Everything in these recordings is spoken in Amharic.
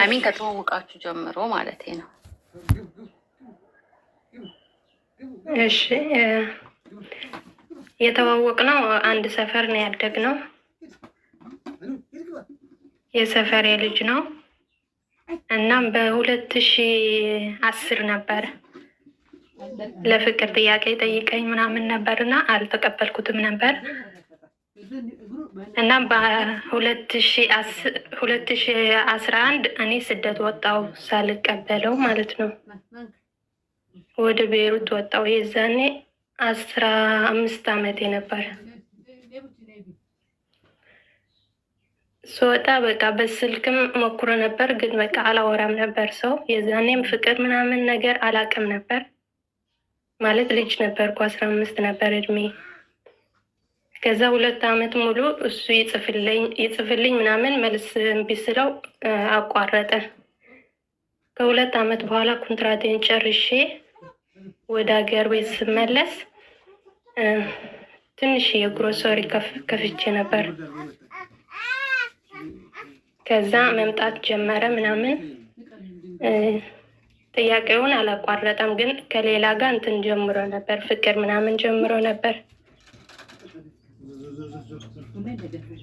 አሚን ከተዋወቃችሁ ጀምሮ ማለት ነው። እሺ የተዋወቅነው አንድ ሰፈር ነው ያደግነው። የሰፈሬ ልጅ ነው። እናም በ2010 ነበር ለፍቅር ጥያቄ ጠይቀኝ ምናምን ነበርና አልተቀበልኩትም ነበር። እናም በ2011 እኔ ስደት ወጣው ሳልቀበለው ማለት ነው። ወደ ቤይሩት ወጣው። የዛኔ 15 ዓመቴ ነበር። ስወጣ በቃ በስልክም ሞክሮ ነበር፣ ግን በቃ አላወራም ነበር ሰው። የዛኔም ፍቅር ምናምን ነገር አላውቅም ነበር ማለት ልጅ ነበርኩ፣ 15 ነበር እድሜ። ከዛ 2 ዓመት ሙሉ እሱ ይጽፍልኝ ምናምን መልስ እምቢ ስለው አቋረጠ። ከ2 ዓመት በኋላ ኮንትራቴን ጨርሼ ወደ ሀገር ቤት ስመለስ ትንሽ የግሮሰሪ ከፍቼ ነበር። ከዛ መምጣት ጀመረ ምናምን። ጥያቄውን አላቋረጠም፣ ግን ከሌላ ጋር እንትን ጀምሮ ነበር፣ ፍቅር ምናምን ጀምሮ ነበር።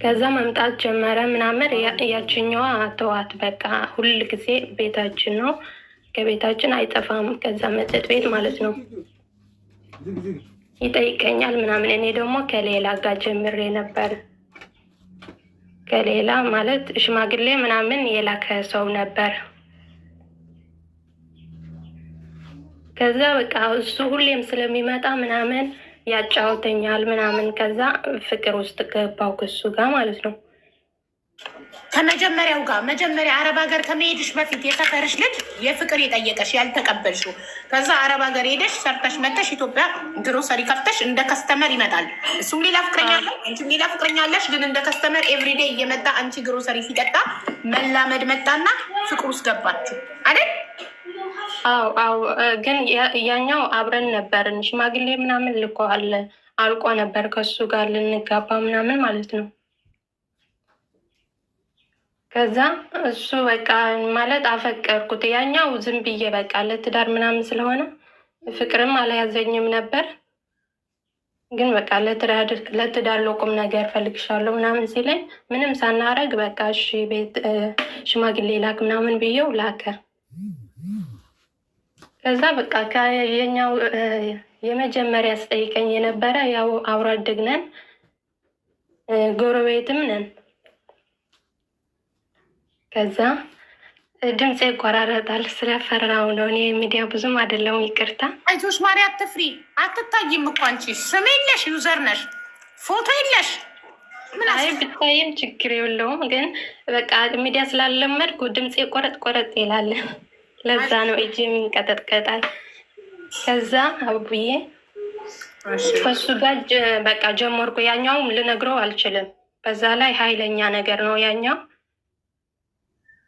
ከዛ መምጣት ጀመረ ምናምን። ያችኛዋ ተዋት በቃ፣ ሁል ጊዜ ቤታችን ነው፣ ከቤታችን አይጠፋም። ከዛ መጠጥ ቤት ማለት ነው ይጠይቀኛል ምናምን። እኔ ደግሞ ከሌላ ጋር ጀምሬ ነበር። ከሌላ ማለት ሽማግሌ ምናምን የላከ ሰው ነበር። ከዛ በቃ እሱ ሁሌም ስለሚመጣ ምናምን ያጫውተኛል ምናምን። ከዛ ፍቅር ውስጥ ገባው ከሱ ጋር ማለት ነው። ከመጀመሪያው ጋር መጀመሪያ አረብ ሀገር ከመሄድሽ በፊት የሰፈርሽ ልጅ የፍቅር የጠየቀሽ ያልተቀበልሽው፣ ከዛ አረብ ሀገር ሄደሽ ሰርተሽ መተሽ ኢትዮጵያ ግሮሰሪ ከፍተሽ እንደ ከስተመር ይመጣል። እሱም ሌላ ፍቅረኛ አለ፣ አንቺም ሌላ ፍቅረኛ አለሽ። ግን እንደ ከስተመር ኤቭሪዴይ እየመጣ አንቺ ግሮሰሪ ሲጠጣ መላመድ መጣና ፍቅር ውስጥ ገባችሁ አይደል? አዎ። ግን ያኛው አብረን ነበርን። ሽማግሌ ምናምን ልኮ አልቆ ነበር ከሱ ጋር ልንጋባ ምናምን ማለት ነው። ከዛ እሱ በቃ ማለት አፈቀርኩት። ያኛው ዝም ብዬ በቃ ለትዳር ምናምን ስለሆነ ፍቅርም አልያዘኝም ነበር። ግን በቃ ለትዳር ለቁም ነገር ፈልግሻለሁ ምናምን ሲለኝ ምንም ሳናረግ በቃ እሺ ቤት ሽማግሌ ላክ ምናምን ብዬው ላከ። ከዛ በቃ የኛው የመጀመሪያ ስጠይቀኝ የነበረ ያው አብሮ አደግ ነን፣ ጎረቤትም ነን። ከዛ ድምፄ ይቆራረጣል ስለፈራው ነው። እኔ ሚዲያ ብዙም አይደለም፣ ይቅርታ። አይዞሽ ማሪ፣ አትፍሪ። አትታይም እኮ አንቺ ስም የለሽ፣ ዩዘር ነሽ፣ ፎቶ የለሽ። አይ ብታይም ችግር የለውም። ግን በቃ ሚዲያ ስላለመድኩ ድምፄ ቆረጥ ይላል። ለዛ ነው እጅ የሚንቀጠቀጣል። ከዛ አቡዬ ከሱ ጋር በቃ ጀመርኩ። ያኛውም ልነግረው አልችልም፣ በዛ ላይ ኃይለኛ ነገር ነው ያኛው፣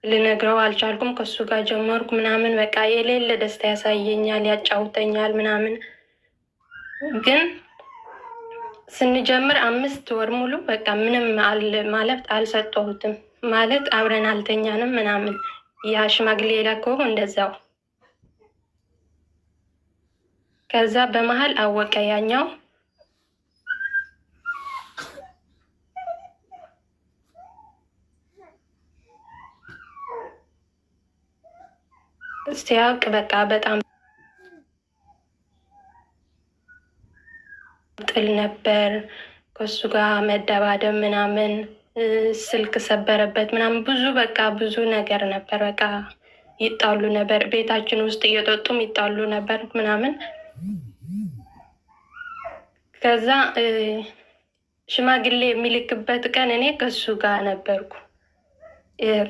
ልነግረው አልቻልኩም። ከሱ ጋር ጀመርኩ ምናምን በቃ የሌለ ደስታ ያሳየኛል፣ ያጫውተኛል ምናምን። ግን ስንጀምር 5 ወር ሙሉ በቃ ምንም ማለት አልሰጠሁትም፣ ማለት አብረን አልተኛንም ምናምን። ያ ሽማግሌ የላከው እንደዛው። ከዛ በመሀል አወቀ ያኛው። ሲያውቅ በቃ በጣም ጥል ነበር፣ ከሱ ጋር መደባደብ ምናምን፣ ስልክ ሰበረበት ምናምን፣ ብዙ ነገር ነበር። በቃ ይጣሉ ነበር፣ ቤታችን ውስጥ እየጠጡም ይጣሉ ነበር ምናምን። ከዛ ሽማግሌ የሚልክበት ቀን እኔ ከሱ ጋር ነበርኩ፣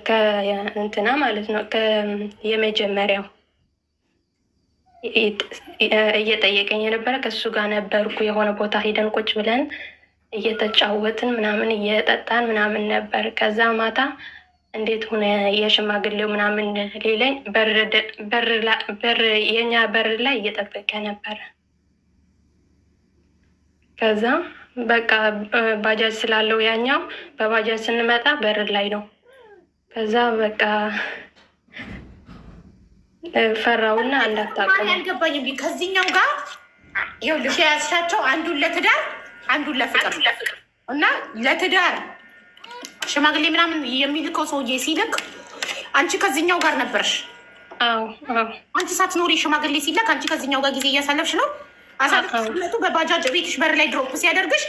ከእንትና ማለት ነው የመጀመሪያው እየጠየቀኝ የነበረ ከሱ ጋር ነበርኩ። የሆነ ቦታ ሄደን ቁጭ ብለን እየተጫወትን ምናምን እየጠጣን ምናምን ነበር። ከዛ ማታ እንዴት ሆነ የሽማግሌው ምናምን ሌለኝ የኛ በር ላይ እየጠበቀ ነበረ። ከዛ በቃ ባጃጅ ስላለው ያኛው በባጃጅ ስንመጣ በር ላይ ነው ከዛ በቃ ፈራውና እንዳታቀሙ ያልገባኝም ከዚህኛው ጋር ይኸውልሽ የያዝሻቸው አንዱን ለትዳር አንዱን ለፍቅር እና ለትዳር ሽማግሌ ምናምን የሚልከው ሰውዬ ሲልክ አንቺ ከዚህኛው ጋር ነበርሽ። አዎ አንቺ ሳትኖሪ ሽማግሌ ሲላክ አንቺ ከዚህኛው ጋር ጊዜ እያሳለፍሽ ነው። አሳለፍቱ በባጃጅ ቤትሽ በር ላይ ድሮፕ ሲያደርግሽ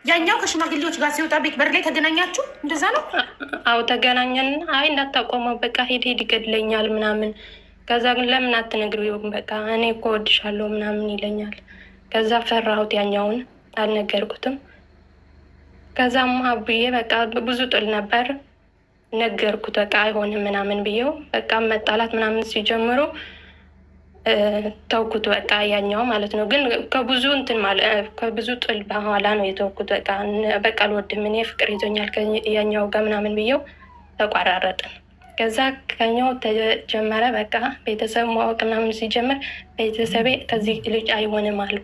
ያኛው ከሽማግሌዎች ጋር ሲወጣ ቤት በር ላይ ተገናኛችሁ? እንደዛ ነው? አዎ ተገናኘን። አይ እንዳታቆመው በቃ ሄድ ይገድለኛል ምናምን። ከዛ ግን ለምን አትነግሪውም? በቃ እኔ እኮ ወድሻለሁ ምናምን ይለኛል። ከዛ ፈራሁት፣ ያኛውን አልነገርኩትም። ከዛም አብዬ በቃ ብዙ ጥል ነበር ነገርኩት። በቃ አይሆንም ምናምን ብዬው በቃ መጣላት ምናምን ሲጀምሩ ተውኩት። በቃ ያኛው ማለት ነው። ግን ከብዙ እንትን ከብዙ ጥል በኋላ ነው የተውኩት። በቃ አልወድም እኔ ፍቅር ይዞኛል ያኛው ጋር ምናምን ብዬው ተቋራረጥን። ከዛ ከኛው ተጀመረ። በቃ ቤተሰብ ማወቅ ምናምን ሲጀምር ቤተሰቤ ከዚህ ልጅ አይሆንም አሉ።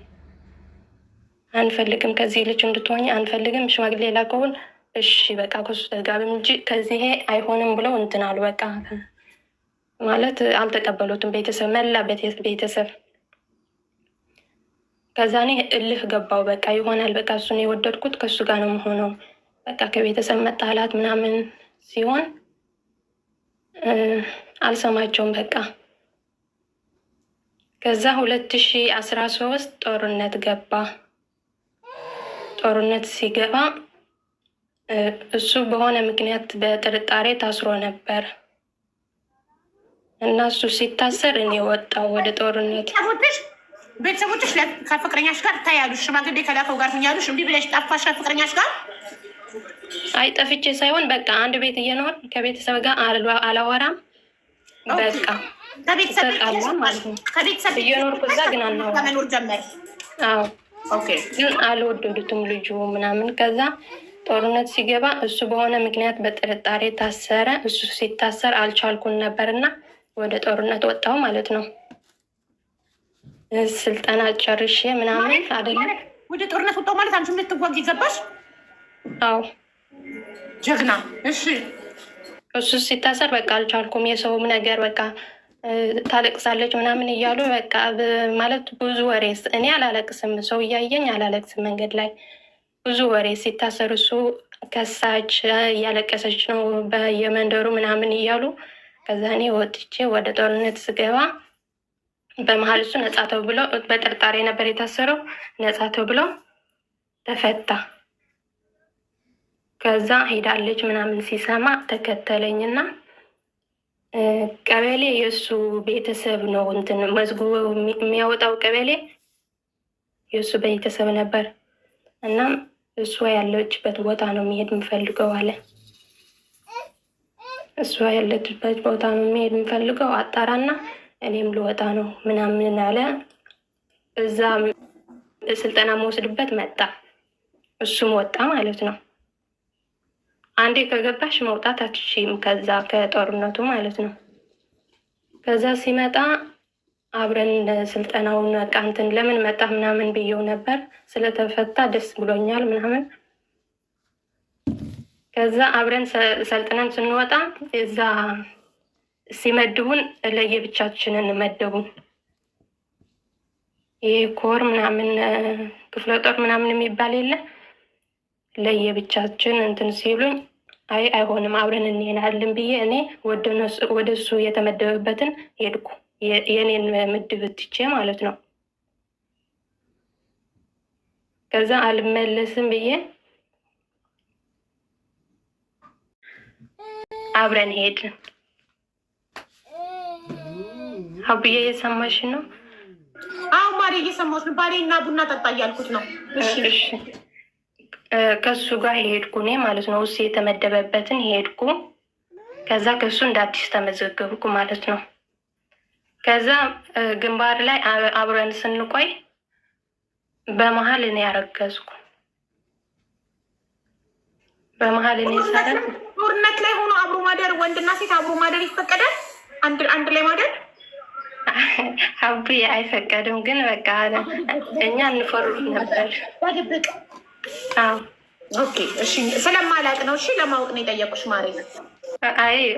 አንፈልግም፣ ከዚህ ልጅ እንድትሆኝ አንፈልግም። ሽማግሌ ላከውን እሺ በቃ ከሱ ተጋብም እንጂ ከዚህ አይሆንም ብለው እንትን አሉ። በቃ ማለት አልተቀበሉትም ቤተሰብ፣ መላ ቤተሰብ። ከዛ እኔ እልህ ገባው። በቃ ይሆናል በቃ እሱን የወደድኩት ከሱ ጋር ነው የምሆነው። በቃ ከቤተሰብ መጣላት ምናምን ሲሆን አልሰማቸውም በቃ። ከዛ 2013 ጦርነት ገባ። ጦርነት ሲገባ እሱ በሆነ ምክንያት በጥርጣሬ ታስሮ ነበር እና እሱ ሲታሰር እኔ ወጣው ወደ ጦርነት። ቤተሰቦችሽ ከፍቅረኛሽ ጋር ታያሉሽ? ሽማግሌ ከላከው ጋር ትኛሉሽ? እምቢ ብለሽ ጠፋሽ ከፍቅረኛሽ ጋር? አይ ጠፍቼ ሳይሆን በቃ አንድ ቤት እየኖር ከቤተሰብ ጋር አላወራም። በቃ ከቤተሰብ ማለት ነው። ከቤተሰብ እየኖርኩ እዛ ግን አናወራም። መኖር ጀመር? አዎ ኦኬ። ግን አልወደዱትም ልጁ ምናምን። ከዛ ጦርነት ሲገባ እሱ በሆነ ምክንያት በጥርጣሬ ታሰረ። እሱ ሲታሰር አልቻልኩን ነበርና ወደ ጦርነት ወጣው ማለት ነው። ስልጠና ጨርሼ ምናምን አይደለም ወደ ጦርነት ወጣው ማለት አንቺ ልትዋጊ ገባሽ? አዎ ጀግና። እሺ እሱ ሲታሰር በቃ አልቻልኩም። የሰውም ነገር በቃ ታለቅሳለች ምናምን እያሉ በቃ ማለት ብዙ ወሬ። እኔ አላለቅስም፣ ሰው እያየኝ አላለቅስም መንገድ ላይ ብዙ ወሬ። ሲታሰር እሱ ከሳች እያለቀሰች ነው በየመንደሩ ምናምን እያሉ። ከዛ እኔ ወጥቼ ወደ ጦርነት ስገባ በመሀል እሱ ነጻ ተብሎ በጥርጣሬ ነበር የታሰረው። ነጻ ተብሎ ተፈታ። ከዛ ሄዳለች ምናምን ሲሰማ ተከተለኝና ቀበሌ የእሱ ቤተሰብ ነው እንትን መዝግቦ የሚያወጣው ቀበሌ የእሱ ቤተሰብ ነበር። እናም እሷ ያለችበት ቦታ ነው የሚሄድ የምፈልገው አለ። እሷ ያለችበት ቦታ ነው የሚሄድ የምፈልገው አጣራና እኔም ልወጣ ነው ምናምን አለ። እዛ ስልጠና መወስድበት መጣ። እሱም ወጣ ማለት ነው። አንዴ ከገባሽ መውጣት አትችይም ከዛ ከጦርነቱ ማለት ነው። ከዛ ሲመጣ አብረን ስልጠናውን በቃ እንትን ለምን መጣ ምናምን ብዬው ነበር። ስለተፈታ ደስ ብሎኛል ምናምን። ከዛ አብረን ሰልጥነን ስንወጣ እዛ ሲመድቡን ለየብቻችንን መደቡን። ይሄ ኮር ምናምን ክፍለ ጦር ምናምን የሚባል የለ ለየብቻችን እንትን ሲሉኝ አይ አይሆንም አብረን እንሄዳለን ብዬ እኔ ወደ እሱ የተመደበበትን ሄድኩ። የኔን ምድብ ትቼ ማለት ነው። ከዛ አልመለስም ብዬ አብረን ሄድን። አብዬ እየሰማሽ ነው? አዎ ማሪ እየሰማሁሽ ነው። ባሌ እና ቡና ጠጣ እያልኩት ነው። እሺ ከሱ ጋር ሄድኩ እኔ ማለት ነው። እሱ የተመደበበትን ሄድኩ። ከዛ ከሱ እንደ አዲስ ተመዘገብኩ ማለት ነው። ከዛ ግንባር ላይ አብረን ስንቆይ በመሀል እኔ ያረገዝኩ። በመሀል እኔ ሳረግ ጦርነት ላይ ሆኖ አብሮ ማደር፣ ወንድና ሴት አብሮ ማደር ይፈቀዳል? አንድ ላይ ማደር አብ አይፈቀድም። ግን በቃ እኛ እንፈሩት ነበር በድብቅ። አዎ ኦኬ እሺ። ስለማላቅ ነው። እሺ ለማወቅ ነው የጠየቁሽ ማሪ።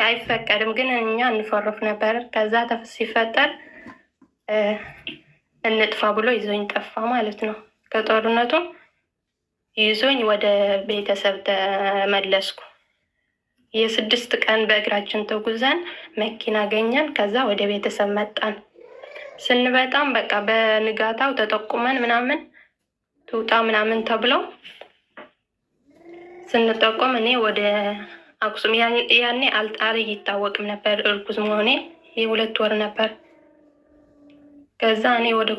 አይፈቀድም፣ ግን እኛ እንፎርፍ ነበር። ከዛ ሲፈጠር እንጥፋ ብሎ ይዞኝ ጠፋ ማለት ነው። ከጦርነቱ ይዞኝ ወደ ቤተሰብ ተመለስኩ። የ6 ቀን በእግራችን ተጉዘን መኪና አገኘን። ከዛ ወደ ቤተሰብ መጣን። ስንበጣም በቃ በንጋታው ተጠቁመን ምናምን ትውጣ ምናምን ተብለው ስንጠቆም እኔ ወደ አክሱም ያኔ ይታወቅም ነበር እርጉዝ መሆኔ የ2 ወር ነበር። ከዛ እኔ ወደ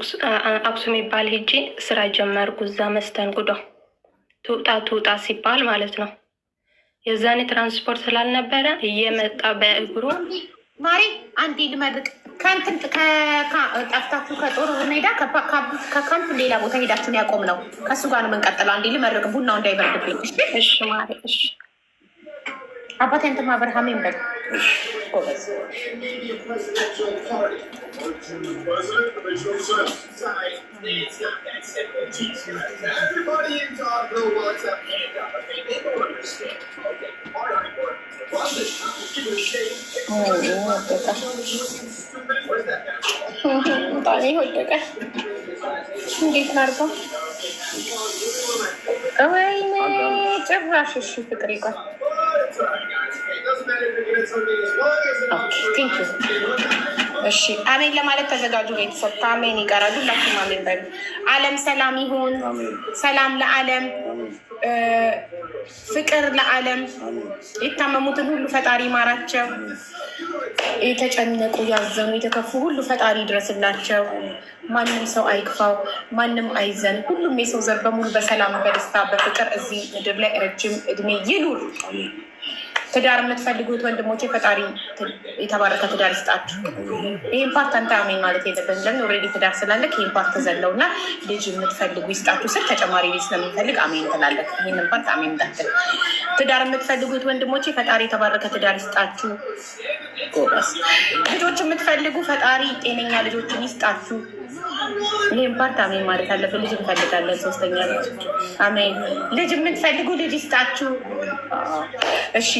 አክሱም የሚባል ሄጄ ስራ ጀመርኩ። እዛ መስተንግዶ ትውጣ ሲባል ማለት ነው። የዛኔ ትራንስፖርት ስላልነበረ እየመጣ በእግሩ ማሪ አንዴ ልመርቅ ከእንትን ጠፍታችሁ ከጦር ሜዳ ከካምፕ ሌላ ቦታ ሄዳችሁን ያቆም ነው። ከእሱ ጋር ነው የምንቀጥለው። አንዴ ልመርቅ ቡናው እንዳይበርድብኝ። እሺ ማሪ እሺ። አባቴ እንትን አብርሃም ይንበል ወደቀ። እንዴት ላድርገው? ወይኔ ጭራሽ። እሺ ፍቅር ይቋል። እሺ አሜን ለማለት ተዘጋጁ ቤተሰብ። ከአሜን ይቀራሉ። ሁላችሁም አሜን በሉ። ዓለም ሰላም ይሁን። ሰላም ለዓለም፣ ፍቅር ለዓለም። የታመሙትን ሁሉ ፈጣሪ ማራቸው። የተጨነቁ ያዘኑ የተከፉ ሁሉ ፈጣሪ ድረስላቸው። ማንም ሰው አይክፋው፣ ማንም አይዘን። ሁሉም የሰው ዘር በሙሉ በሰላም በደስታ በፍቅር እዚህ ምድር ላይ ረጅም እድሜ ይኑር። ትዳር የምትፈልጉት ወንድሞቼ ፈጣሪ የተባረከ ትዳር ይስጣችሁ። ይህን ፓርት አንተ አሜን ማለት የለብን። ለምን ኦልሬዲ ትዳር ስላለክ ይህን ፓርት ተዘለው እና ልጅ የምትፈልጉ ይስጣችሁ ስል ተጨማሪ ልጅ ስለምንፈልግ አሜን ትላለክ። ይህንን ፓርት አሜን እንዳትል። ትዳር የምትፈልጉት ወንድሞቼ ፈጣሪ የተባረከ ትዳር ይስጣችሁ። ጎበስ። ልጆች የምትፈልጉ ፈጣሪ ጤነኛ ልጆችን ይስጣችሁ። ይህም ፓርት አሜን ማለት አለብን። ልጅ እንፈልጋለን። 3ኛ ልጅ አሜን። ልጅ የምትፈልጉ ልጅ ይስጣችሁ። እሺ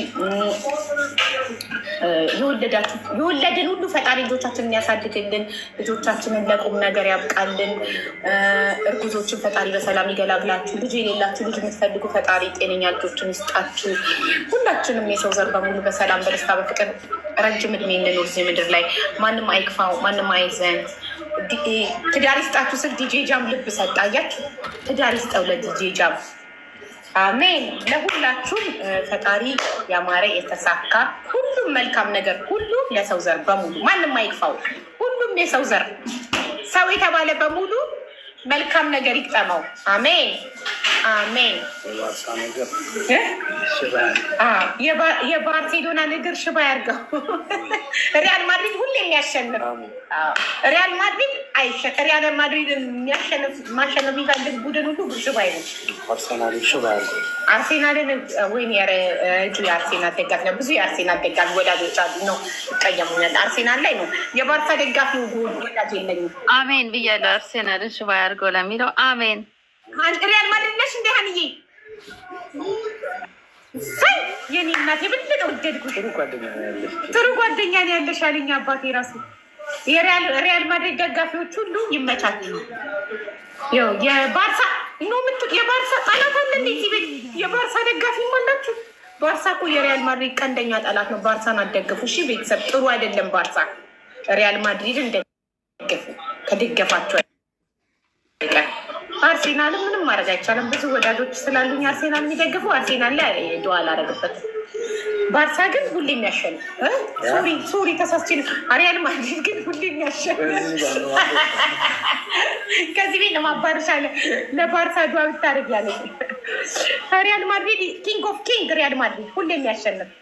የወለድን ሁሉ ፈጣሪ ልጆቻችንን ያሳድግልን። ልጆቻችንን ለቁም ነገር ያብቃልን። እርጉዞችን ፈጣሪ በሰላም ይገላግላችሁ። ልጅ የሌላችሁ ልጅ የምትፈልጉ ፈጣሪ ጤነኛ ልጆችን ይስጣችሁ። ሁላችንም የሰው ዘር በሙሉ በሰላም በደስታ በፍቅር ረጅም እድሜ እንኖር እዚህ ምድር ላይ። ማንም አይክፋው፣ ማንም አይዘን። ትዳር ይስጣችሁ ስል ዲጄ ጃም ልብ ሰጥ። አያችሁ፣ ትዳር ይስጠው ለዲጄ ጃም። አሜን። ለሁላችሁም ፈጣሪ ያማረ የተሳካ ሁሉም መልካም ነገር ሁሉ ለሰው ዘር በሙሉ ማንም አይክፋው። ሁሉም የሰው ዘር ሰው የተባለ በሙሉ መልካም ነገር ይቅጠመው። አሜን አሜን። የባርሴሎና ነገር ሽባ ያርገው። ሪያል ማድሪድ ሁሌ የሚያሸንፍ ሪያል ማድሪድ ሪያል ማድሪድ ማሸነፍ የሚፈልግ ቡድን ሁሉ ሽባ ይሆን። አርሴናልን ወይም የአርሴናል ደጋፊ ነው። ብዙ የአርሴናል ደጋፊ ወዳጆች አሉ ነው ይቀየሙኛል። አርሴናል ላይ ነው የባርሳ ደጋፊ ወዳጅ የለኝም። አሜን ብያለሁ። አርሴናልን ሽባ ያርገው ለሚለው አሜን። ሪያል ማድሪድ ነሽ እንደ ሀንዬ የኔ እናት የበለጠ ወደድኩት። ጥሩ ጓደኛ ነው ያለሽ አለኝ አባቴ ራሱ። የሪያል ማድሪድ ደጋፊዎች ሁሉ ይመቻችሁ። የባርሳ የባርሳ ጠላት አለ እንዴት ቤት የባርሳ ደጋፊ አላችሁ? ባርሳ እኮ የሪያል ማድሪድ ቀንደኛ ጠላት ነው። ባርሳን አትደግፉ እሺ ቤተሰብ፣ ጥሩ አይደለም። ባርሳ ሪያል ማድሪድ እንደገፉ ከደገፋቸው አርሴናልን ምንም ማድረግ አይቻልም። ብዙ ወዳጆች ስላሉኝ አርሴናል የሚደግፉ አርሴናል ላይ ዱዓ አላደረግበትም። ባርሳ ግን ሁሌ የሚያሸንፍ ሶሪ ተሳስችን። ሪያል ማድሪድ ግን ሁሌ የሚያሸንፍ ከዚህ ቤት ለማባረሻ ለባርሳ ዱዓ ብታደርግ ያለ ሪያል ማድሪድ ኪንግ ኦፍ ኪንግ ሪያል ማድሪድ ሁሌ የሚያሸንፍ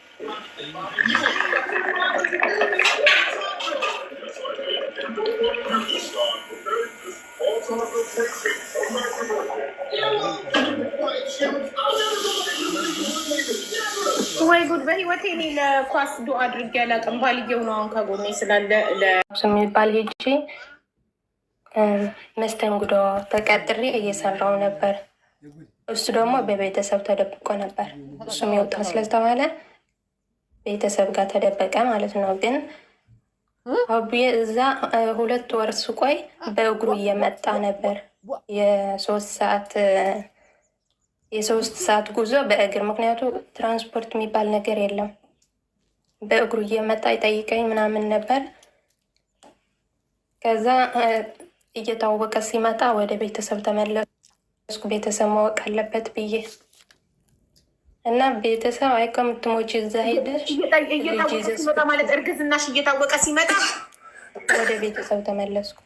ወይ ጉድ! በህይወቴ እኔ ለኳስ ዱዓ አድርጌ አላውቅም። ባልየው ነው አሁን ከጎኔ ስላለ የሚባል ሄጄ መስተንግዶ ተቀጥሬ እየሰራው ነበር። እሱ ደግሞ በቤተሰብ ተደብቆ ነበር። እሱም ይወጣ ስለተባለ ቤተሰብ ጋር ተደበቀ ማለት ነው። ግን አቡዬ እዛ 2 ወር ስቆይ በእግሩ እየመጣ ነበር። የ3 ሰዓት ጉዞ በእግር ምክንያቱ ትራንስፖርት የሚባል ነገር የለም። በእግሩ እየመጣ ይጠይቀኝ ምናምን ነበር። ከዛ እየታወቀ ሲመጣ ወደ ቤተሰብ ተመለስኩ። ቤተሰብ ማወቅ አለበት ብዬ እና ቤተሰብ አይቀምትሞች እዛ ሄደሽ እየታወቀ ሲመጣ ማለት እርግዝናሽ እየታወቀ ሲመጣ ወደ ቤተሰብ ተመለስኩ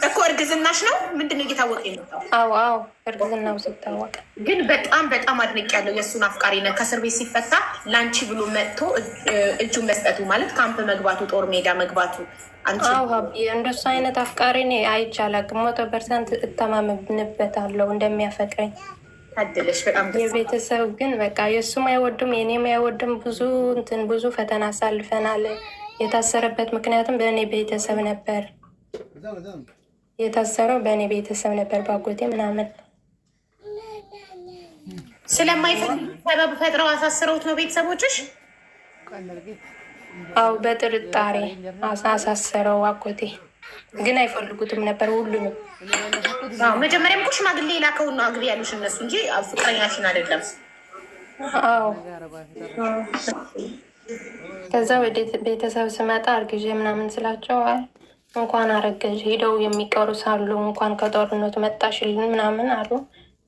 እኮ። እርግዝናሽ ነው ምንድነው እየታወቀ የመጣው? አዎ እርግዝናው ሲታወቅ። ግን በጣም አድንቅ ያለው የእሱን አፍቃሪነት ከእስር ቤት ሲፈታ ላንቺ ብሎ መጥቶ እጁን መስጠቱ ማለት ካምፕ መግባቱ፣ ጦር ሜዳ መግባቱ። እንደሱ አይነት አፍቃሪ እኔ አይቼ አላውቅም። 100% እተማመንበታለሁ እንደሚያፈቅረኝ። ታድለሽ በጣም። የቤተሰብ ግን በቃ የእሱም አይወዱም የኔም አይወዱም። ብዙ ፈተና አሳልፈናል። የታሰረበት ምክንያቱም በእኔ ቤተሰብ ነበር የታሰረው፣ በእኔ ቤተሰብ ነበር ባጎቴ ምናምን። ስለማይፈልግ ሰበብ ፈጥረው አሳስረውት ነው ቤተሰቦችሽ? አው በጥርጣሬ አሳሰረው አጎቴ። ግን አይፈልጉትም ነበር ሁሉንም። መጀመሪያም እኮ ሽማግሌ የላከውን ነው አግቢ ያሉሽ እነሱ እንጂ ፍቅረኛሽን አይደለም። አዎ ከዛ ወደ ቤተሰብ ስመጣ እርግዤ ምናምን ስላቸው እንኳን አረገዥ ሄደው የሚቀሩ ሳሉ እንኳን ከጦርነቱ መጣሽልን ምናምን አሉ።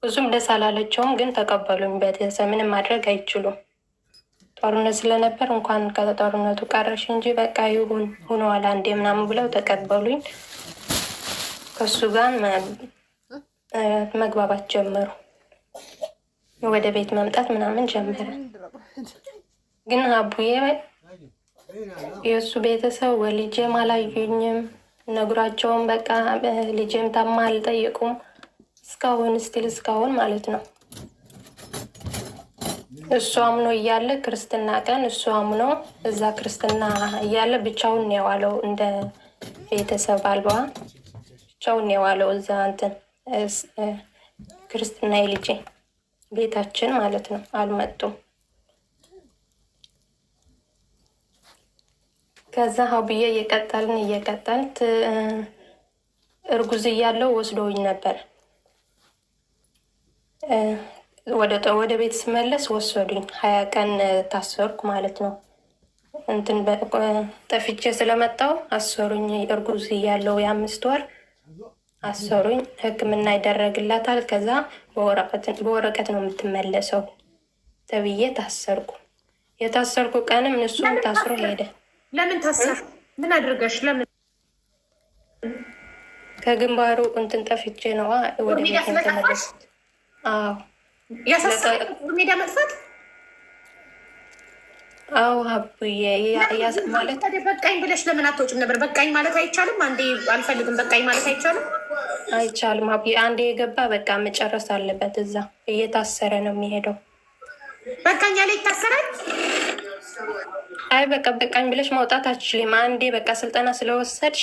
ብዙም ደስ አላለቸውም፣ ግን ተቀበሉኝ። ቤተሰብ ምንም ማድረግ አይችሉም። ጦርነት ስለነበር እንኳን ከጦርነቱ ቀረሽ እንጂ በቃ ይሁን ሁነዋል አንዴ ምናምን ብለው ተቀበሉኝ። ከሱ ጋር መግባባት ጀመሩ። ወደ ቤት መምጣት ምናምን ጀመረ። ግን አቡዬ የእሱ ቤተሰብ ወልጄም አላዩኝም፣ ነግሯቸውም በቃ ልጄም ታማ አልጠየቁም። እስካሁን ማለት ነው። እሱ አምኖ እያለ ክርስትና ቀን እሱ አምኖ እዛ ክርስትና እያለ ብቻውን የዋለው እንደ ቤተሰብ አልባ ብቻውን የዋለው እዛ እንትን ክርስትና የልጄ ቤታችን ማለት ነው። አልመጡም። ከዛ ሀቡዬ እየቀጠልን እርጉዝ እያለው ወስዶኝ ነበር። ወደ ቤት ስመለስ ወሰዱኝ። 20 ቀን ታሰርኩ ማለት ነው። እንትን ጠፍቼ ስለመጣው አሰሩኝ። እርጉዝ እያለው የ5 ወር አሰሩኝ። ሕክምና ይደረግላታል። ከዛ በወረቀት ነው የምትመለሰው ተብዬ ታሰርኩ። የታሰርኩ ቀንም እሱም ታስሮ ሄደ። ለምን ታሰር? ምን አድርገሽ? ለምን ከግንባሩ እንትን ጠፍቼ ነዋ ወደ ቤት የተመለስኩት። አዎ ሜዳ መጥፋት። አዎ ሀቡዬ ማለት በቃኝ ብለሽ ለምን አትወጭም ነበር? በቃኝ ማለት አይቻልም? አንዴ አልፈልግም በቃኝ ማለት አይቻልም? አይቻልም ሀቡዬ። አንዴ የገባ በቃ መጨረስ አለበት። እዛ እየታሰረ ነው የሚሄደው። በቃኝ ያለ ይታሰራል። አይ በቃ በቃኝ ብለሽ መውጣት አትችልም። አንዴ በቃ ስልጠና ስለወሰድሽ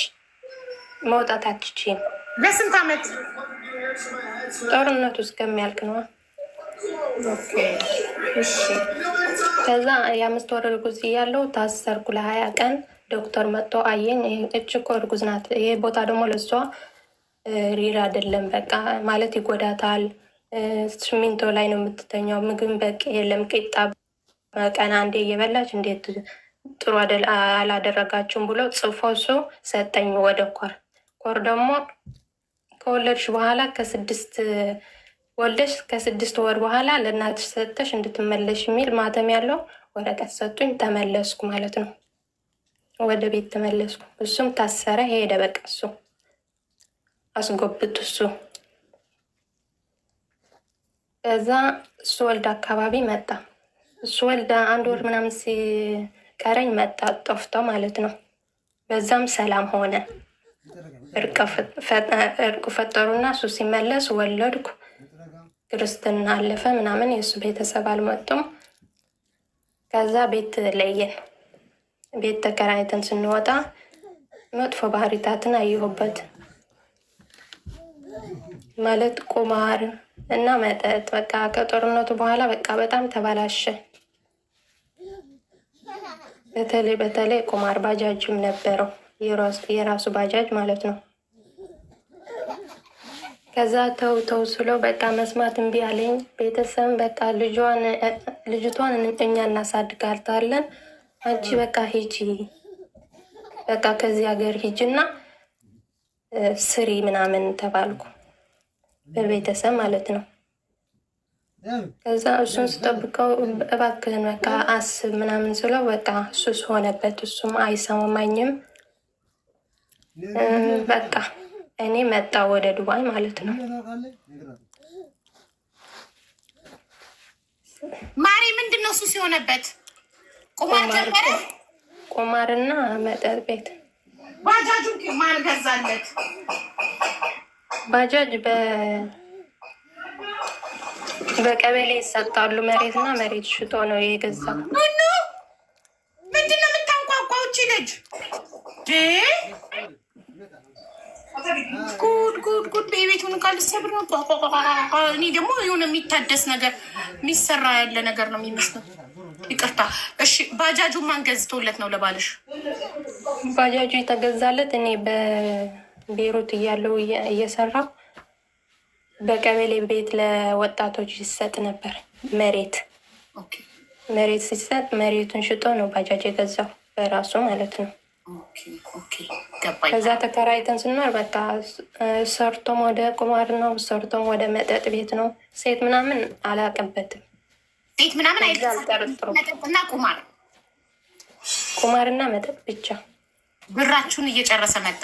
መውጣት አትችልም። ለስንት ዓመት? ጦርነቱ እስከሚያልቅ ነው። ከዛ የ5 ወር እርጉዝ እያለሁ ታሰርኩ ለ20 ቀን። ዶክተር መጥቶ አየኝ። እች እኮ እርጉዝ ናት። ይሄ ቦታ ደግሞ ለሷ ሪር አይደለም፣ በቃ ማለት ይጎዳታል። ሲሚንቶ ላይ ነው የምትተኛው። ምግብ በቂ የለም። ቂጣ በቀን አንዴ እየበላች እንዴት ጥሩ አላደረጋችሁም ብሎ ጽፎ እሱ ሰጠኝ ወደ ኮር ደግሞ ከወለድሽ በኋላ ወልደሽ ከ6 ወር በኋላ ለእናትሽ ሰጥተሽ እንድትመለሽ የሚል ማተም ያለው ወረቀት ሰጡኝ። ተመለስኩ ማለት ነው። ወደ ቤት ተመለስኩ። እሱም ታሰረ ሄደ። በቃ እሱ አስጎብጡ እሱ። ከዛ እሱ ወልድ አካባቢ መጣ። እሱ ወልድ 1 ወር ምናምን ሲቀረኝ መጣ፣ ጠፍቶ ማለት ነው። በዛም ሰላም ሆነ። እርቅ ፈጠሩና እሱ ሲመለስ ወለድኩ። ክርስትና አለፈ ምናምን። የእሱ ቤተሰብ አልመጡም። ከዛ ቤት ለየን። ቤት ተከራይተን ስንወጣ መጥፎ ባህሪታትን አየሁበት። ማለት ቁማር እና መጠጥ። በቃ ከጦርነቱ በኋላ በቃ በጣም ተበላሸ። በተለይ ቁማር ባጃጅም ነበረው የራሱ ባጃጅ ማለት ነው። ከዛ ተው ስለው በቃ መስማት እምቢ አለኝ። ቤተሰብ በቃ ልጅቷን እኛ እናሳድጋታለን፣ አንቺ በቃ ሂጂ፣ በቃ ከዚህ ሀገር ሂጂና ስሪ ምናምን ተባልኩ በቤተሰብ ማለት ነው። ከዛ እሱን ስጠብቀው እባክህን በቃ አስብ ምናምን ስለው በቃ ሱስ ሆነበት። እሱም አይሰማኝም። በቃ እኔ መጣ ወደ ዱባይ ማለት ነው። ማሪ ምንድን ነው ሱስ የሆነበት? ቁማር ጀመረ። ቁማርና መጠጥ ቤት። ባጃጁን ማን ገዛለት? ባጃጅ በቀበሌ ይሰጣሉ። መሬትና መሬት ሽጦ ነው የገዛ። ምንድን ነው የምታንቋቋው እቺ ልጅ? ጉድ የቤቱን ቃል ሰብር ነው። እኔ ደግሞ የሆነ የሚታደስ ነገር የሚሰራ ያለ ነገር ነው የሚመስለው። ይቅርታ እሺ። ባጃጁ ማን ገዝቶለት ነው ለባልሽ? ባጃጁ የተገዛለት እኔ በቤሩት እያለው እየሰራው በቀበሌ ቤት ለወጣቶች ይሰጥ ነበር። መሬት ሲሰጥ መሬቱን ሽጦ ነው ባጃጅ የገዛው በራሱ ማለት ነው። ከዛ ተከራይተን ስኖር በቃ ሰርቶም ወደ ቁማር ነው፣ ሰርቶም ወደ መጠጥ ቤት ነው። ሴት ምናምን አላውቅበትም። ሴት ምናምን አልጠረጥሩም። መጠጥና ቁማርና መጠጥ ብቻ። ብራችሁን እየጨረሰ መጣ።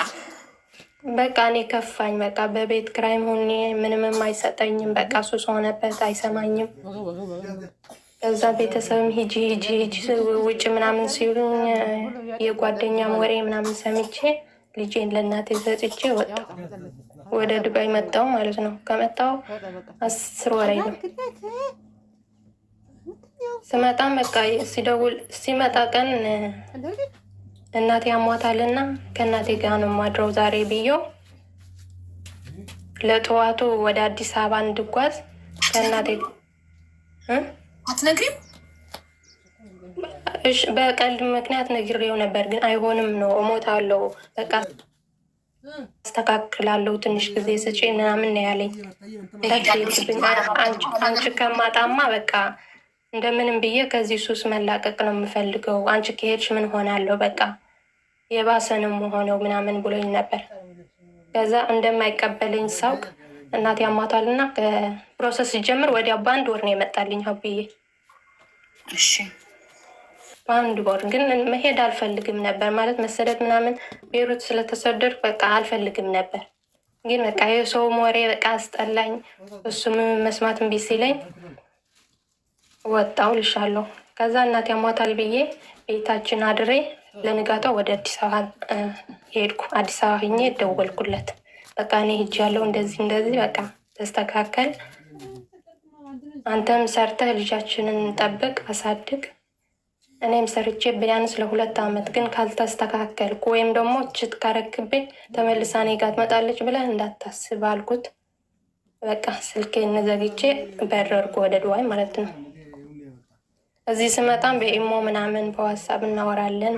በቃ እኔ ከፋኝ። በቃ በቤት ክራይም ሆኜ ምንም አይሰጠኝም። በቃ ሱስ ሆነበት፣ አይሰማኝም። ከዛ ቤተሰብም ሂጂ ውጭ ምናምን ሲሉኝ የጓደኛም ወሬ ምናምን ሰምቼ ልጄን ለእናቴ ሰጥቼ ወጣሁ። ወደ ዱባይ መጣሁ ማለት ነው። ከመጣሁ 10 ወሬ ነው። ስመጣም በቃ ሲመጣ ቀን እናቴ አሟታልና ከእናቴ ጋር ነው ማድረው ዛሬ ብዬው ለጠዋቱ ወደ አዲስ አበባ እንድጓዝ ከእናቴ አትነግሪም? በቀልድ ምክንያት ነግሬው ነበር፣ ግን አይሆንም ነው እሞታለሁ፣ በቃ አስተካክላለሁ፣ ትንሽ ጊዜ ስጪ ምናምን ነው ያለኝ። አንቺ ከማጣማ በቃ እንደምንም ብዬ ከዚህ ሱስ መላቀቅ ነው የምፈልገው። አንቺ ከሄድሽ ምን ሆናለሁ፣ በቃ የባሰንም ሆነው ምናምን ብሎኝ ነበር። ከዛ እንደማይቀበለኝ ሳውቅ እናቴ ያሟታልና ከፕሮሰስ ሲጀምር ወዲያው በአንድ ወር ነው የመጣልኝ ሀብዬ። እሺ በአንድ ወር ግን መሄድ አልፈልግም ነበር ማለት መሰደድ ምናምን ቤሩት ስለተሰደድኩ በቃ አልፈልግም ነበር። ግን በቃ የሰው ወሬ በቃ አስጠላኝ። እሱም መስማት እምቢ ሲለኝ ወጣው ልሻለሁ። ከዛ እናቴ ያሟታል ብዬ ቤታችን አድሬ ለንጋታው ወደ አዲስ አበባ ሄድኩ። አዲስ አበባ ሂኜ ደወልኩለት። በቃ እኔ ሄጃለሁ፣ እንደዚህ በቃ ተስተካከል፣ አንተም ሰርተህ ልጃችንን ጠብቅ፣ አሳድግ፣ እኔም ሰርቼ ቢያንስ ለ2 ዓመት ግን ካልተስተካከልኩ ወይም ደግሞ ችት ካረክብኝ ተመልሳ እኔ ጋር ትመጣለች ብለህ እንዳታስብ አልኩት። በቃ ስልኬን ዘግቼ በረርኩ ወደ ዱባይ ማለት ነው። እዚህ ስመጣም በኢሞ ምናምን በዋትሳፕ እናወራለን።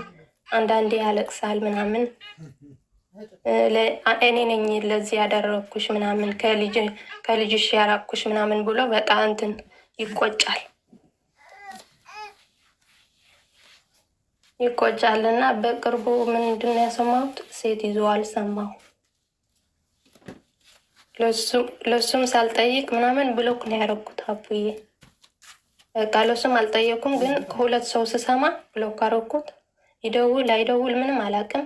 አንዳንዴ ያለቅሳል ምናምን። እኔ ነኝ ለዚህ ያደረግኩሽ ምናምን ከልጅሽ ያራቅኩሽ ምናምን ብሎ በቃ እንትን ይቆጫል። እና በቅርቡ ምንድን ነው ያሰማሁት? ሴት ይዘዋል ሰማሁ። ለሱም ሳልጠይቅ ምናምን ብሎክ ነው ያደረኩት አቡዬ። በቃ ለሱም አልጠየኩም፣ ግን ከሁለት ሰው ስሰማ ብሎክ አደረኩት። ይደውል አይደውል ምንም አላውቅም።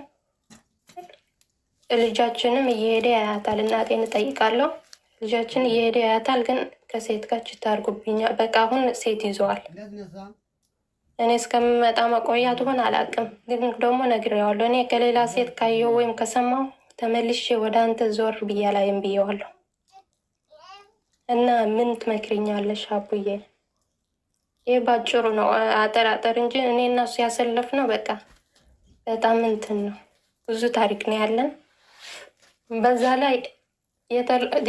ልጃችንም እየሄደ ያያታል። እናቴን እጠይቃለሁ። ልጃችን እየሄደ ያያታል፣ ግን ከሴት ጋር ችታ አድርጎብኛል። በቃ አሁን ሴት ይዘዋል። እኔ እስከምመጣ መቆያት ሆን አላውቅም፣ ግን ደግሞ ነግሬዋለሁ። እኔ ከሌላ ሴት ካየው ወይም ከሰማው ተመልሼ ወደ አንተ ዞር ብያላይም ብየዋለሁ። እና ምን ትመክርኛለሽ አቡዬ? ይህ ባጭሩ ነው፣ አጠራጠር እንጂ እኔ እና እሱ ያሰለፍ ነው። በቃ በጣም እንትን ነው፣ ብዙ ታሪክ ነው ያለን። በዛ ላይ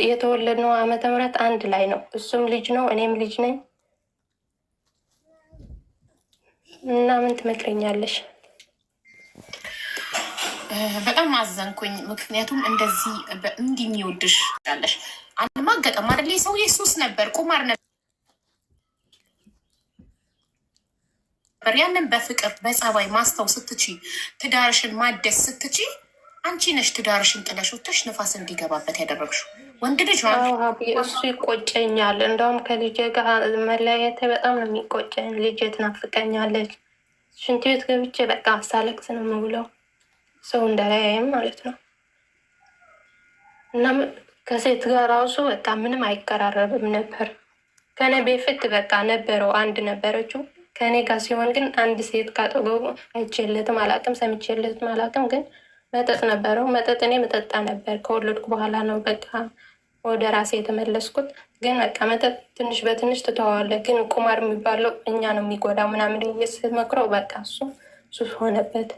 የተወለድነው ዓመተ ምህረት አንድ ላይ ነው። እሱም ልጅ ነው፣ እኔም ልጅ ነኝ። እና ምን ትመክረኛለሽ? በጣም አዘንኩኝ። ምክንያቱም እንደዚህ እንዲህ የሚወድሽ ያለሽ አልማገጠም አይደል? ሰውዬ ሱስ ነበር፣ ቁማር ነበር። ያንን በፍቅር በጸባይ ማስተው ስትቺ፣ ትዳርሽን ማደስ ስትቺ፣ አንቺ ነሽ ትዳርሽን ጥለሽ ወጥተሽ ንፋስ እንዲገባበት ያደረግሽው። ወንድ ልጅ እሱ ይቆጨኛል። እንደውም ከልጄ ጋር መለያየት በጣም ነው የሚቆጨኝ። ልጄ ትናፍቀኛለች። ሽንት ቤት ገብቼ በቃ ሳለቅስ ነው የምውለው፣ ሰው እንዳያየም ማለት ነው። እና ከሴት ጋር ራሱ በቃ ምንም አይቀራረብም ነበር። ከኔ በፊት በቃ ነበረው አንድ ነበረችው። ከእኔ ጋር ሲሆን ግን አንድ ሴት ካጠገቡ አይቼለትም አላቅም፣ ሰምቼለትም አላቅም። ግን መጠጥ ነበረው። መጠጥ እኔ መጠጣ ነበር። ከወለድኩ በኋላ ነው በቃ ወደ ራሴ የተመለስኩት። ግን በቃ መጠጥ ትንሽ በትንሽ ትተዋለህ፣ ግን ቁማር የሚባለው እኛ ነው የሚጎዳው ምናምን ስመክረው በቃ እሱ ሱስ ሆነበት።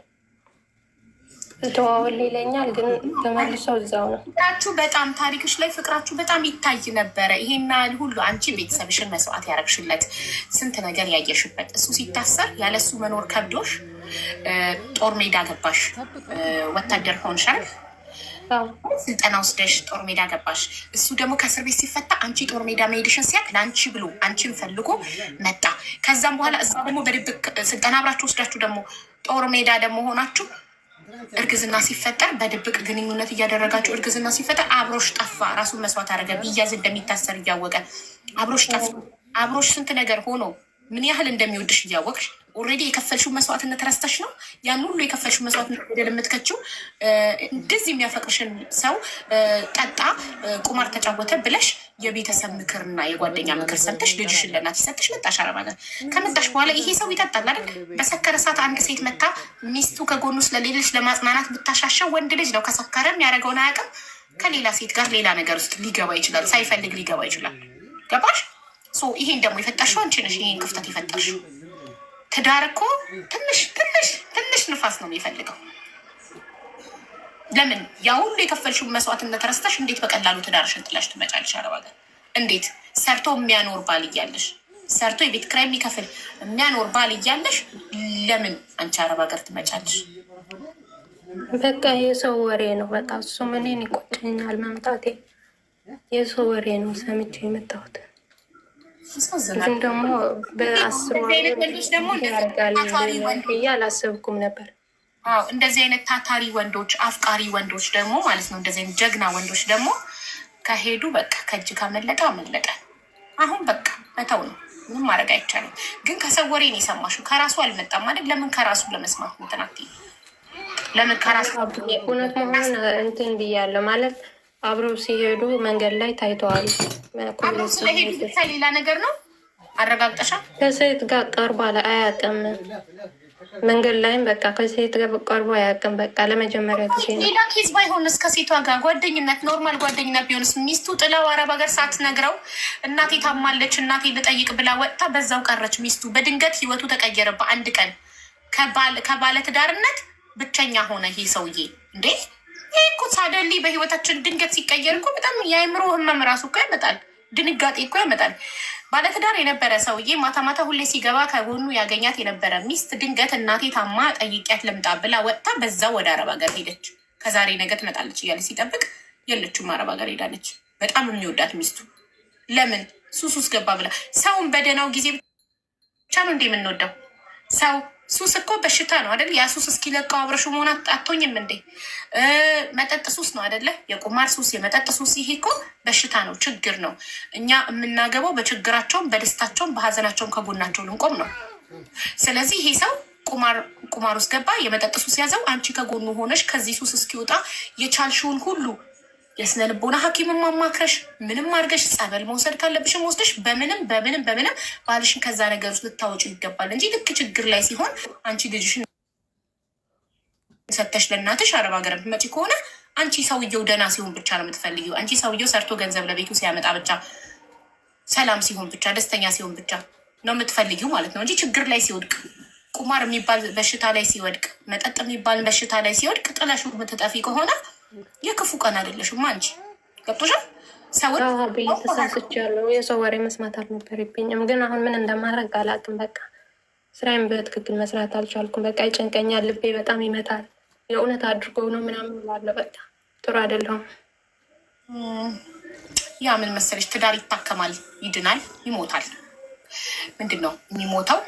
ተዋወል ይለኛል፣ ግን ተመልሰው እዛው ነው። ፍቅራችሁ በጣም ታሪክሽ ላይ ፍቅራችሁ በጣም ይታይ ነበረ። ይሄና ሁሉ አንቺ ቤተሰብሽን መስዋዕት ያደረግሽለት ስንት ነገር ያየሽበት፣ እሱ ሲታሰር ያለሱ መኖር ከብዶሽ ጦር ሜዳ ገባሽ፣ ወታደር ሆንሻል፣ ስልጠና ወስደሽ ጦር ሜዳ ገባሽ። እሱ ደግሞ ከእስር ቤት ሲፈታ አንቺ ጦር ሜዳ መሄድሽን ሲያቅ ለአንቺ ብሎ አንቺን ፈልጎ መጣ። ከዛም በኋላ እዛ ደግሞ በድብቅ ስልጠና አብራችሁ ወስዳችሁ ደግሞ ጦር ሜዳ ደግሞ ሆናችሁ እርግዝና ሲፈጠር በድብቅ ግንኙነት እያደረጋችሁ እርግዝና ሲፈጠር አብሮሽ ጠፋ። ራሱን መስዋዕት አደረገ። ቢያዝ እንደሚታሰር እያወቀ አብሮሽ ጠፋ። አብሮሽ ስንት ነገር ሆኖ ምን ያህል እንደሚወድሽ እያወቅሽ ኦልሬዲ የከፈልሽው መስዋዕትነት ረስተሽ ነው ያን ሁሉ የከፈልሽው መስዋዕትነት ገደል የምትከችው። እንደዚህ የሚያፈቅርሽን ሰው ጠጣ፣ ቁማር ተጫወተ ብለሽ የቤተሰብ ምክርና የጓደኛ ምክር ሰምተሽ ልጅሽን ለእናትሽ ሰጥሽ መጣሽ አረብ ሀገር። ከመጣሽ በኋላ ይሄ ሰው ይጠጣል አይደል? በሰከረ ሰዓት አንድ ሴት መታ ሚስቱ ከጎኑ ስለሌለች ለማጽናናት ብታሻሸው ወንድ ልጅ ነው። ከሰከረም ያደረገውን አያውቅም። ከሌላ ሴት ጋር ሌላ ነገር ውስጥ ሊገባ ይችላል። ሳይፈልግ ሊገባ ይችላል። ገባሽ? ይሄን ደግሞ የፈጠርሽው አንቺ ነሽ። ይሄን ክፍተት የፈጠርሽው ትዳር እኮ ትንሽ ንፋስ ነው የሚፈልገው። ለምን ያ ሁሉ የከፈልሽውን መስዋዕትነት ረስተሽ እንዴት በቀላሉ ትዳርሽን ጥለሽ ትመጫለሽ አረብ ሀገር? እንዴት ሰርቶ የሚያኖር ባል እያለሽ፣ ሰርቶ የቤት ኪራይ የሚከፍል የሚያኖር ባል እያለሽ ለምን አንቺ አረብ ሀገር ትመጫለሽ? በቃ የሰው ወሬ ነው። በቃ እሱ ምንን ይቆጨኛል መምጣቴ። የሰው ወሬ ነው ሰምቼ የመጣሁት። ግን ደግሞ በ10 ወንዶች ደግሞ አላሰብኩም ነበር። እንደዚህ አይነት ታታሪ ወንዶች፣ አፍቃሪ ወንዶች ደግሞ ማለት ነው፣ እንደዚህ አይነት ጀግና ወንዶች ደግሞ ከሄዱ በቃ ከእጅ ካመለጠ አመለጠ። አሁን በቃ መተው ነው፣ ምንም ማድረግ አይቻልም። ግን ከሰው ወሬ ነው የሰማሽው፣ ከራሱ አልመጣም ማለት ለምን ከራሱ ለመስማት ምትናት? ለምን ከራሱ እውነት መሆን እንትን ብያለሁ ማለት አብረው ሲሄዱ መንገድ ላይ ታይተዋል። አብረው ስለሄዱ ሌላ ነገር ነው አረጋግጠሻል? ከሴት ጋር ቀርቦ አያውቅም። መንገድ ላይም በቃ ከሴት ጋር ቀርቦ አያውቅም። በቃ ለመጀመሪያ ጊዜ ነው። ሌላ ኬዝ ባይሆንስ? ከሴቷ ጋር ጓደኝነት፣ ኖርማል ጓደኝነት ቢሆንስ? ሚስቱ ጥላው አረብ ሀገር ሳትነግረው እናቴ ታማለች እናቴ ልጠይቅ ብላ ወጥታ በዛው ቀረች። ሚስቱ በድንገት ህይወቱ ተቀየረ በአንድ ቀን። ከባለ ትዳርነት ብቸኛ ሆነ ይሄ ሰውዬ እንዴ! ይህ እኮ ሳደሊ በህይወታችን ድንገት ሲቀየር እኮ በጣም የአእምሮ ህመም ራሱ እኮ ያመጣል። ድንጋጤ እኮ ያመጣል። ባለትዳር የነበረ ሰውዬ ማታ ማታ ሁሌ ሲገባ ከጎኑ ያገኛት የነበረ ሚስት ድንገት እናቴ ታማ ጠይቂያት ልምጣ ብላ ወጥታ በዛው ወደ አረብ ሀገር ሄደች። ከዛሬ ነገ ትመጣለች እያለ ሲጠብቅ የለችም፣ አረብ ሀገር ሄዳለች። በጣም የሚወዳት ሚስቱ ለምን ሱስ ውስጥ ገባ ብላ። ሰውን በደህናው ጊዜ ብቻ ነው እንዴ የምንወደው? ሰው ሱስ እኮ በሽታ ነው አይደል? ያ ሱስ እስኪለቀው አብረሹ መሆን አቶኝም እንዴ? መጠጥ ሱስ ነው አይደለ? የቁማር ሱስ፣ የመጠጥ ሱስ፣ ይሄ እኮ በሽታ ነው፣ ችግር ነው። እኛ የምናገባው በችግራቸውም በደስታቸውም በሀዘናቸውም ከጎናቸው ልንቆም ነው። ስለዚህ ይሄ ሰው ቁማር ውስጥ ገባ፣ የመጠጥ ሱስ ያዘው። አንቺ ከጎኑ ሆነሽ ከዚህ ሱስ እስኪወጣ የቻልሽውን ሁሉ የስነ ልቦና ሐኪምን ማማክረሽ ምንም አድርገሽ ጸበል መውሰድ ካለብሽም ወስደሽ በምንም ባልሽን ከዛ ነገር ውስጥ ልታወጪ ይገባል እንጂ ልክ ችግር ላይ ሲሆን አንቺ ልጅሽን ሰተሽ ለእናትሽ አረብ ሀገር መጪ ከሆነ አንቺ ሰውየው ደህና ሲሆን ብቻ ነው የምትፈልጊው። አንቺ ሰውየው ሰርቶ ገንዘብ ለቤቱ ሲያመጣ ብቻ፣ ሰላም ሲሆን ብቻ፣ ደስተኛ ሲሆን ብቻ ነው የምትፈልጊው ማለት ነው እንጂ ችግር ላይ ሲወድቅ፣ ቁማር የሚባል በሽታ ላይ ሲወድቅ፣ መጠጥ የሚባል በሽታ ላይ ሲወድቅ ጥለሹ የምትጠፊ ከሆነ የክፉ ቀን አይደለሽም አንቺ። ገብቶሻል? ሰውን ተሳስቻለሁ። የሰው ወሬ መስማት አልነበረብኝም፣ ግን አሁን ምን እንደማድረግ አላውቅም። በቃ ስራዬን በትክክል መስራት አልቻልኩም። በቃ ይጨንቀኛል፣ ልቤ በጣም ይመታል። የእውነት አድርገው ነው ምናምን እላለሁ። በቃ ጥሩ አይደለሁም። ያ ምን መሰለሽ፣ ትዳር ይታከማል፣ ይድናል፣ ይሞታል። ምንድን ነው የሚሞተው?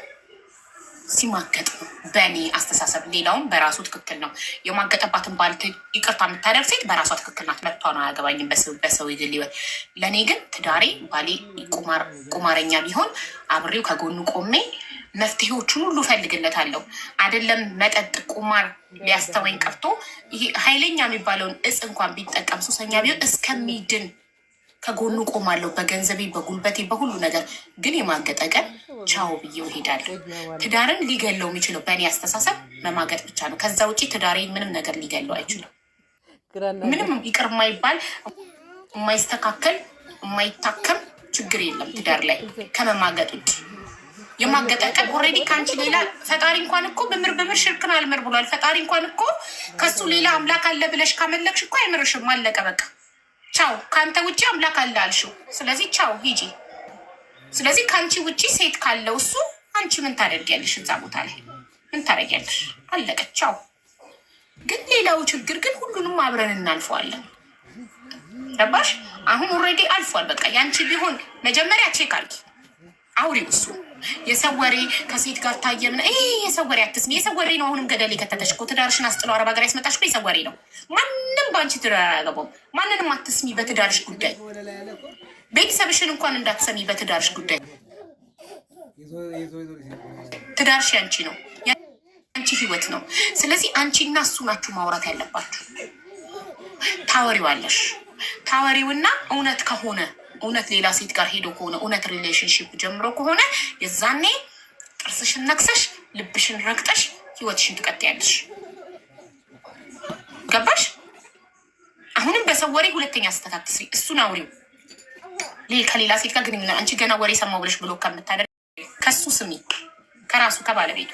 ሲማገጥ ነው በእኔ አስተሳሰብ። ሌላውም በራሱ ትክክል ነው። የማገጠባትን ባል ይቅርታ የምታደርግ ሴት በራሷ ትክክል ናት። መብቷ ነው፣ አያገባኝም በሰው ይግል ይወት። ለእኔ ግን ትዳሬ ባሌ ቁማረኛ ቢሆን አብሬው ከጎኑ ቆሜ መፍትሄዎቹን ሁሉ እፈልግለታለሁ። አይደለም መጠጥ፣ ቁማር ሊያስተወኝ ቀርቶ ይሄ ኃይለኛ የሚባለውን እጽ እንኳን ቢጠቀም ሱሰኛ ቢሆን እስከሚድን ከጎኑ ቆማለሁ። በገንዘቤ፣ በጉልበቴ፣ በሁሉ ነገር። ግን የማገጠ ቀን ቻው ብዬው እሄዳለሁ። ትዳርን ሊገለው የሚችለው በእኔ አስተሳሰብ መማገጥ ብቻ ነው። ከዛ ውጭ ትዳሬን ምንም ነገር ሊገለው አይችልም። ምንም ይቅር የማይባል የማይስተካከል የማይታከም ችግር የለም ትዳር ላይ ከመማገጥ ውጭ። የማገጠ ቀን ኦልሬዲ ከአንቺ ሌላ ፈጣሪ እንኳን እኮ በምር ሽርክን አልምር ብሏል። ፈጣሪ እንኳን እኮ ከሱ ሌላ አምላክ አለ ብለሽ ካመለክሽ እኮ አይምርሽም። አለቀ በቃ ቻው። ከአንተ ውጭ አምላክ አለ አልሽው። ስለዚህ ቻው ሂጂ። ስለዚህ ከአንቺ ውጭ ሴት ካለው እሱ አንቺ ምን ታደርጊያለሽ? እዛ ቦታ ላይ ምን ታደርጊያለሽ? አለቀ ቻው። ግን ሌላው ችግር ግን ሁሉንም አብረን እናልፈዋለን። ገባሽ? አሁን ኦልሬዲ አልፏል። በቃ ያንቺ ቢሆን መጀመሪያ ቼክ አድርጊ፣ አውሪው። እሱ የሰው ወሬ ከሴት ጋር ታየምና የሰው ወሬ አትስሚ። የሰው ወሬ ነው አሁንም ገደል የከተተሽ እኮ። ትዳርሽን አስጥሎ አረብ ሀገር ያስመጣሽ እኮ የሰው ወሬ ነው። ማንም በአንቺ ትዳር አያገባውም። ማንንም አትስሚ በትዳርሽ ጉዳይ። ቤተሰብሽን እንኳን እንዳትሰሚ በትዳርሽ ጉዳይ። ትዳርሽ ያንቺ ነው፣ ያንቺ ህይወት ነው። ስለዚህ አንቺና እሱ ናችሁ ማውራት ያለባችሁ። ታወሪዋለሽ። ታወሪውና እውነት ከሆነ እውነት ሌላ ሴት ጋር ሄዶ ከሆነ እውነት ሪሌሽንሽፕ ጀምሮ ከሆነ የዛኔ ጥርስሽን ነክሰሽ ልብሽን ረግጠሽ ህይወትሽን ትቀጥያለሽ። ገባሽ? አሁንም በሰው ወሬ ሁለተኛ ስህተት አትስሪ። እሱን አውሪው። ከሌላ ሴት ጋር ግንኙነት አንቺ ገና ወሬ ሰማው ብለሽ ብሎ ከምታደርግ ከሱ ስሚ፣ ከራሱ ከባለቤቱ።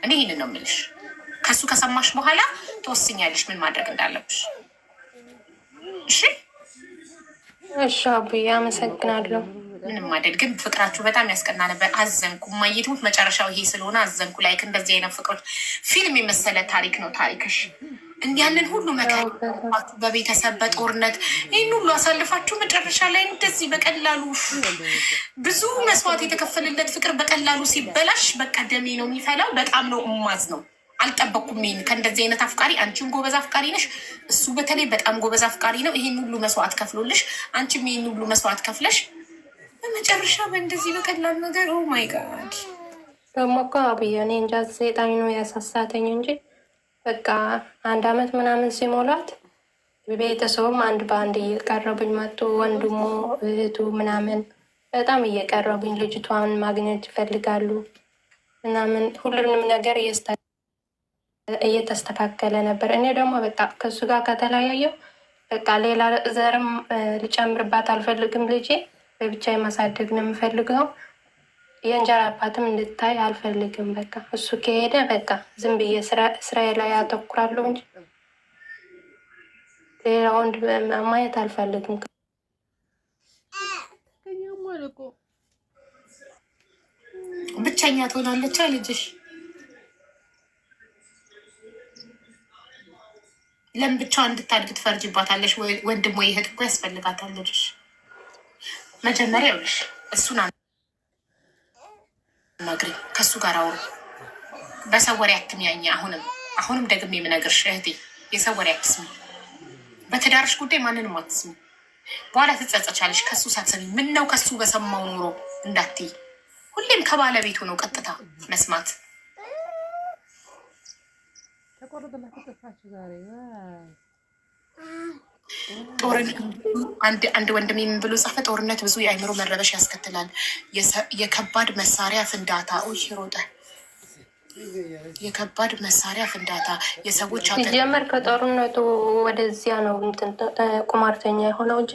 እኔ ይህንን ነው የምልሽ። ከሱ ከሰማሽ በኋላ ተወስኛለሽ ምን ማድረግ እንዳለብሽ። እሺ እሺ አቡዬ አመሰግናለሁ። ምንም አይደል። ግን ፍቅራችሁ በጣም ያስቀና ነበር። አዘንኩ። ማየትሙት መጨረሻው ይሄ ስለሆነ አዘንኩ። ላይክ እንደዚህ አይነት ፍቅሮች ፊልም የመሰለ ታሪክ ነው ታሪክሽ። እንዲያንን ሁሉ መከራ በቤተሰብ በጦርነት ይህን ሁሉ አሳልፋችሁ መጨረሻ ላይ እንደዚህ በቀላሉ ብዙ መስዋዕት የተከፈለለት ፍቅር በቀላሉ ሲበላሽ በቃ ደሜ ነው የሚፈላው። በጣም ነው እማዝ ነው። አልጠበቅኩም ይሄን ከእንደዚህ አይነት አፍቃሪ። አንቺም ጎበዝ አፍቃሪ ነሽ፣ እሱ በተለይ በጣም ጎበዝ አፍቃሪ ነው። ይሄን ሁሉ መስዋዕት ከፍሎልሽ፣ አንቺም ይሄን ሁሉ መስዋዕት ከፍለሽ በመጨረሻ በእንደዚህ በቀላል ነገር ኦ ማይ ጋድ። ደግሞ እኮ አብዬ እኔ እንጃ ሴጣኝ ነው ያሳሳተኝ እንጂ በቃ 1 አመት ምናምን ሲሞላት ቤተሰቡም አንድ በአንድ እየቀረቡኝ መጡ። ወንድሙ እህቱ ምናምን በጣም እየቀረቡኝ ልጅቷን ማግኘት ይፈልጋሉ ምናምን ሁሉንም ነገር እየተስተካከለ ነበር። እኔ ደግሞ በቃ ከሱ ጋር ከተለያየው በቃ ሌላ ዘርም ልጨምርባት አልፈልግም። ልጄ በብቻ ማሳደግ ነው የምፈልገው። የእንጀራ አባትም እንድታይ አልፈልግም። በቃ እሱ ከሄደ በቃ ዝም ብዬ ስራዬ ላይ ያተኩራለሁ እንጂ ሌላ ወንድ ማየት አልፈልግም። ብቸኛ ትሆናለች ልጅሽ። ለምን ብቻዋን እንድታድግ ትፈርጅባታለሽ? ወንድም ወይ እህት እኮ ያስፈልጋታል ልጅሽ። መጀመሪያ ይኸውልሽ እሱን አናግሪ፣ ከእሱ ጋር አውሩ። በሰው ወሬ አትሚያኝ። አሁንም ደግሜ የምነግርሽ እህቴ የሰው ወሬ አትስሚ። በትዳርሽ ጉዳይ ማንንም አትስሚ። በኋላ ትጸጸቻለሽ ከሱ ሳትሰሚ። ምን ነው ከሱ በሰማው ኑሮ እንዳትይ። ሁሌም ከባለቤቱ ነው ቀጥታ መስማት። አንድ ወንድም ምን ብሎ ጻፈ? ጦርነት ብዙ የአእምሮ መረበሽ ያስከትላል። የከባድ መሳሪያ ፍንዳታ ሮጠ። የከባድ መሳሪያ ፍንዳታ የሰዎች ሲጀመር ከጦርነቱ ወደዚያ ነው ቁማርተኛ የሆነው እንጂ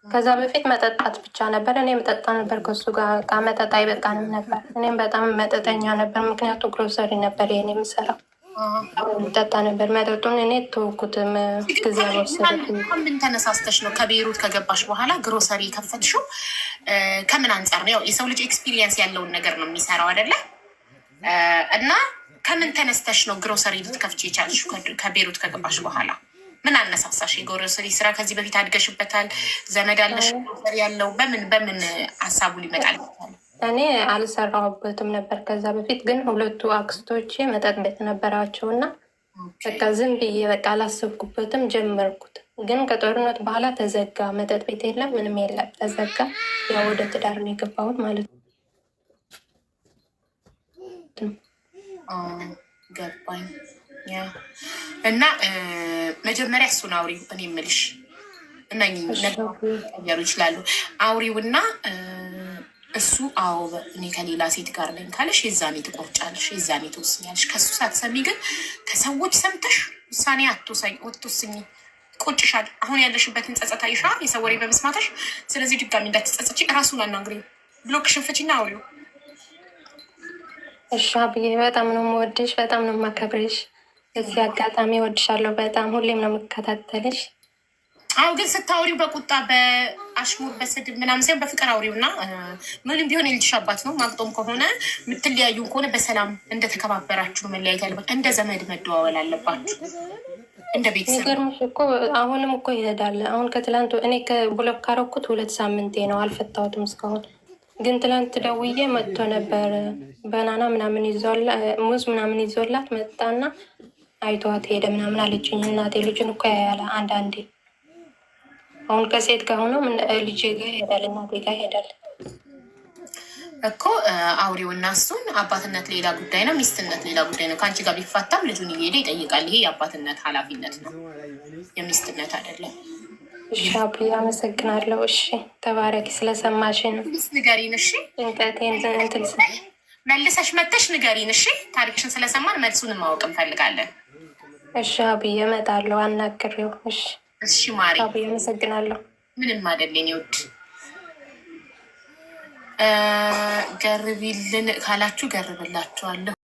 ከዛ በፊት መጠጣት ብቻ ነበር። እኔ መጠጣ ነበር ከሱ ጋር እቃ መጠጣ አይበቃንም ነበር። እኔም በጣም መጠጠኛ ነበር። ምክንያቱ ግሮሰሪ ነበር ይሄን የምሰራው ጠጣ ነበር። መጠጡን እኔ ተወኩትም ጊዜ አልወሰደብኝም። ምን ተነሳስተሽ ነው ከቤይሩት ከገባሽ በኋላ ግሮሰሪ የከፈትሽው? ከምን አንጻር ነው? ያው የሰው ልጅ ኤክስፒሪየንስ ያለውን ነገር ነው የሚሰራው አይደለ? እና ከምን ተነስተሽ ነው ግሮሰሪ ልትከፍቺ የቻልሽው? ከቤሩት ከገባሽ በኋላ ምን አነሳሳሽ? የግሮሰሪ ስራ ከዚህ በፊት አድገሽበታል? ዘመድ አለሽ ግሮሰሪ ያለው? በምን ሀሳቡ ሊመጣል? እኔ አልሰራሁበትም ነበር ከዛ በፊት ግን ሁለቱ አክስቶቼ መጠጥ ቤት ነበራቸው እና በቃ ዝም ብዬ በቃ አላሰብኩበትም ጀመርኩት። ግን ከጦርነት በኋላ ተዘጋ። መጠጥ ቤት የለም ምንም የለም ተዘጋ። ያው ወደ ትዳር ነው የገባሁት ማለት ነው። ገባኝ። እና መጀመሪያ እሱን አውሪው። እኔ የምልሽ እና ነገሩ ይችላሉ አውሪው እና እሱ አዎ እኔ ከሌላ ሴት ጋር ነኝ ካለሽ የዛኔ ትቆርጫለሽ፣ የዛኔ ትወስኛለሽ። ከሱ ሳትሰሚ ግን ከሰዎች ሰምተሽ ውሳኔ አትወስኝ፣ ቆጭሻል። አሁን ያለሽበትን ጸጸት አይሻ የሰው ወሬ በመስማተሽ። ስለዚህ ድጋሚ እንዳትጸጸች እራሱን አናግሪው፣ ብሎክሽን ፍቺና አውሪው። እሺ አብዬ በጣም ነው የምወድሽ፣ በጣም ነው የማከብርሽ። እዚህ አጋጣሚ ወድሻለሁ በጣም ሁሌም ነው የምከታተልሽ። አሁ ግን ስታውሪው በቁጣ በአሽሙር በስድብ ምናምን ሳይሆን በፍቅር አውሪው እና ምንም ቢሆን የልጅሽ አባት ነው። ማግጦም ከሆነ የምትለያዩን ከሆነ በሰላም እንደተከባበራችሁ መለያየት ያለባችሁ፣ እንደ ዘመድ መደዋወል አለባችሁ፣ እንደ ቤተሰብ። የሚገርምሽ እኮ አሁንም እኮ ይሄዳል። አሁን ከትላንቱ እኔ ከብሎክ ካረኩት 2 ሳምንቴ ነው፣ አልፈታሁትም እስካሁን። ግን ትላንት ደውዬ መጥቶ ነበር በናና ምናምን ሙዝ ምናምን ይዞላት መጣና አይተዋት ሄደ ምናምን አለችኝ። እናቴ ልጁን እኮ ያያለ አንዳንዴ አሁን ከሴት ጋር ሆኖ ልጅ ጋር ይሄዳል፣ እናቴ ጋር ይሄዳል እኮ አውሪው እና እሱን። አባትነት ሌላ ጉዳይ ነው፣ ሚስትነት ሌላ ጉዳይ ነው። ከአንቺ ጋር ቢፋታም ልጁን እየሄደ ይጠይቃል። ይሄ የአባትነት ኃላፊነት ነው፣ የሚስትነት አይደለም። እሺ አብዬ አመሰግናለሁ። እሺ ተባረኪ። ስለሰማሽን ንገሪን። እሺ ጭንቀቴን እንትን መልሰሽ መተሽ ንገሪን። እሺ ታሪክሽን ስለሰማን መልሱን ማወቅ እንፈልጋለን። እሺ አብዬ እመጣለሁ፣ አናግሬው። እሺ እሺ ማሪ አብዬ አመሰግናለሁ። ምንም አይደለም። ይወድ ገርቢልን ካላችሁ ገርብላችኋለሁ።